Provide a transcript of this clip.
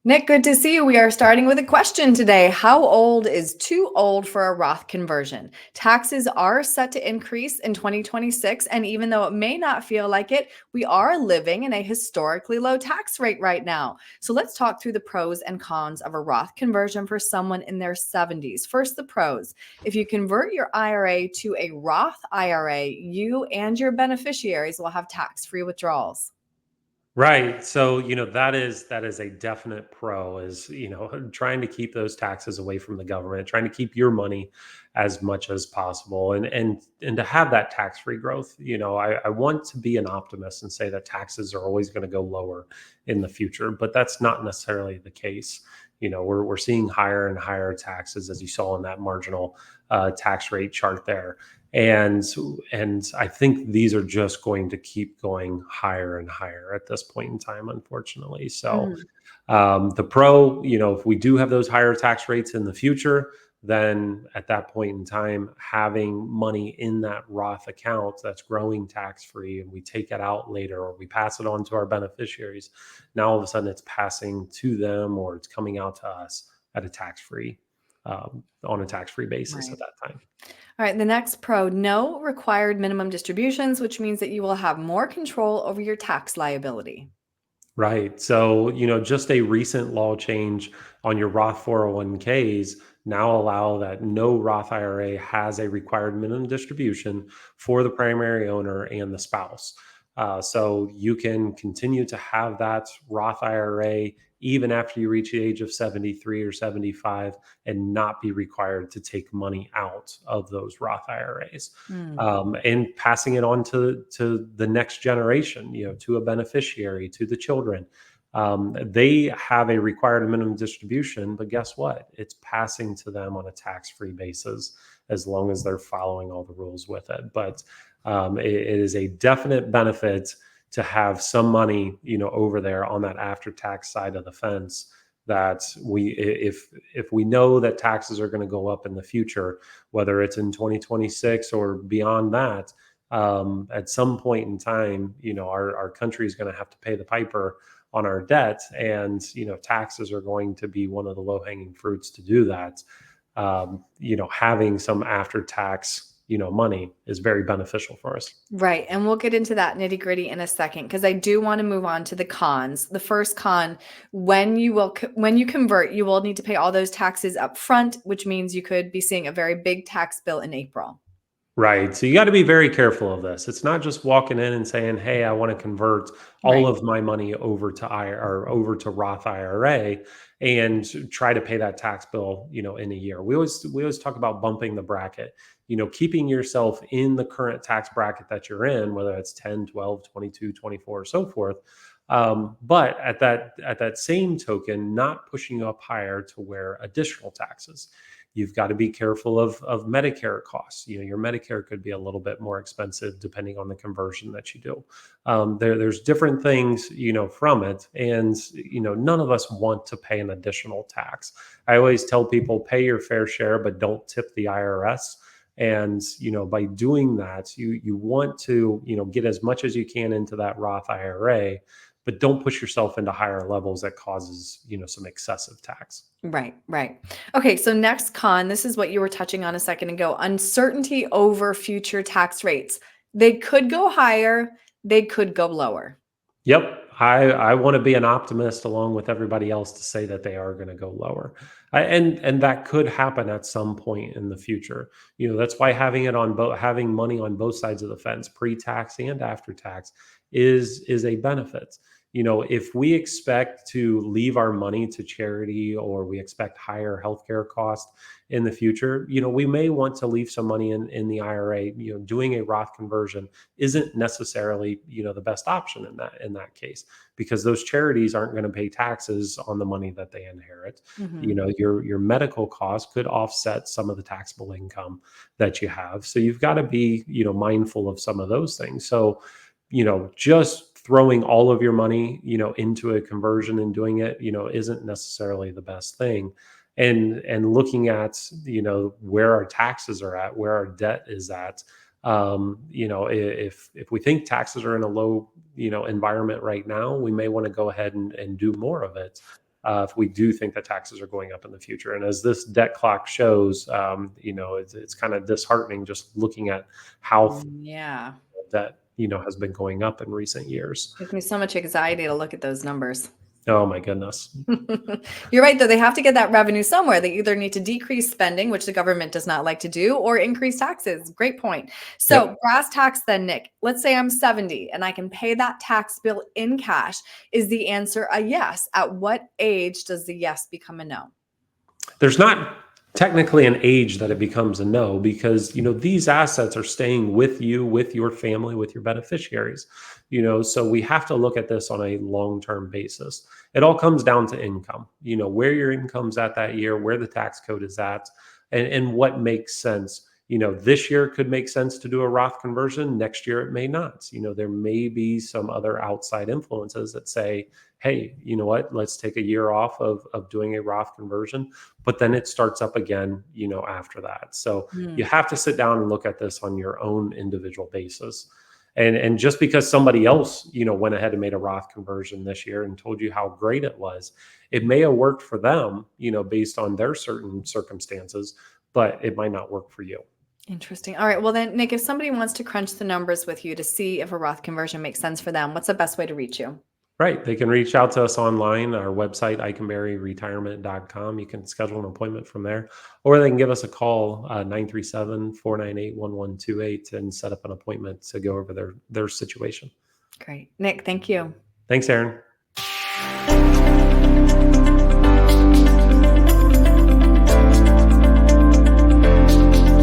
Nick, good to see you. We are starting with a question today. How old is too old for a Roth conversion? Taxes are set to increase in 2026, and even though it may not feel like it, we are living in a historically low tax rate right now. So let's talk through the pros and cons of a Roth conversion for someone in their 70s. First, the pros. If you convert your IRA to a Roth IRA, you and your beneficiaries will have tax-free withdrawals. Right. So, that is a definite pro is, trying to keep those taxes away from the government, trying to keep your money as much as possible and to have that tax-free growth. I want to be an optimist and say that taxes are always going to go lower in the future, but that's not necessarily the case. We're seeing higher and higher taxes as you saw in that marginal tax rate chart there. And I think these are just going to keep going higher and higher at this point in time, unfortunately. So Mhm. the pro, if we do have those higher tax rates in the future, then at that point in time, having money in that Roth account that's growing tax free, and we take it out later or we pass it on to our beneficiaries, now all of a sudden it's passing to them or it's coming out to us at a tax free, on a tax free basis at Right. that time. All right, the next pro, no required minimum distributions, which means that you will have more control over your tax liability. Right. So, just a recent law change on your Roth 401ks now allow that no Roth IRA has a required minimum distribution for the primary owner and the spouse. So you can continue to have that Roth IRA even after you reach the age of 73 or 75 and not be required to take money out of those Roth IRAs, Mm, and passing it on to the next generation, to a beneficiary, to the children. They have a required minimum distribution, but guess what? It's passing to them on a tax-free basis as long as they're following all the rules with it. But it is a definite benefit to have some money, over there on that after-tax side of the fence. That if we know that taxes are going to go up in the future, whether it's in 2026 or beyond that, at some point in time, our country is going to have to pay the piper on our debt, and taxes are going to be one of the low hanging fruits to do that. Having some after tax, money is very beneficial for us. right. And we'll get into that nitty gritty in a second because I do want to move on to the cons. The first con, when you convert, you will need to pay all those taxes up front, which means you could be seeing a very big tax bill in April. Right. So you got to be very careful of this. It's not just walking in and saying, "Hey, I want to convert all Right. of my money over to or over to Roth IRA and try to pay that tax bill, in a year." We always talk about bumping the bracket, keeping yourself in the current tax bracket that you're in, whether it's 10, 12, 22, 24, or so forth. But at that same token, not pushing you up higher to where additional taxes. You've got to be careful of Medicare costs. Your Medicare could be a little bit more expensive depending on the conversion that you do. There's different things, from it, and none of us want to pay an additional tax. I always tell people pay your fair share, but don't tip the IRS. And by doing that, you want to get as much as you can into that Roth IRA, but don't push yourself into higher levels that causes some excessive tax. Right, right. Okay, so next con, this is what you were touching on a second ago, uncertainty over future tax rates. They could go higher, they could go lower. Yep. I want to be an optimist along with everybody else to say that they are going to go lower. And that could happen at some point in the future. That's why having money on both sides of the fence, pre-tax and after tax, is a benefit. If we expect to leave our money to charity or we expect higher healthcare costs in the future, we may want to leave some money in the IRA. Doing a Roth conversion isn't necessarily the best option in that case, because those charities aren't going to pay taxes on the money that they inherit. Mhm. Your medical costs could offset some of the taxable income that you have, so you've got to be mindful of some of those things. So just throwing all of your money into a conversion and doing it isn't necessarily the best thing. And looking at where our taxes are at, where our debt is at. If we think taxes are in a low environment right now, we may want to go ahead and do more of it. if we do think that taxes are going up in the future. And as this debt clock shows, it's kind of disheartening just looking at how Yeah. that has been going up in recent years. Gives me so much anxiety to look at those numbers. Oh my goodness. You're right, though. They have to get that revenue somewhere. They either need to decrease spending, which the government does not like to do, or increase taxes. Great point. So Yep. brass tacks then, Nick. Let's say I'm 70 and I can pay that tax bill in cash. Is the answer a yes? At what age does the yes become a no? There's not technically an age that it becomes a no, because these assets are staying with you, with your family, with your beneficiaries. So we have to look at this on a long-term basis. It all comes down to income, where your income's at that year, where the tax code is at, and what makes sense. This year could make sense to do a Roth conversion. Next year it may not. There may be some other outside influences that say, hey, you know what, let's take a year off of doing a Roth conversion, but then it starts up again, after that. So you have to sit down and look at this on your own individual basis. And just because somebody else, went ahead and made a Roth conversion this year and told you how great it was, it may have worked for them, based on their certain circumstances, but it might not work for you. Interesting. All right. Well, then, Nick, if somebody wants to crunch the numbers with you to see if a Roth conversion makes sense for them, what's the best way to reach you? Right. They can reach out to us online, our website, iconberryretirement.com. You can schedule an appointment from there, or they can give us a call, 937-498-1128, and set up an appointment to go over their situation. Great. Nick, thank you. Thanks, Erin.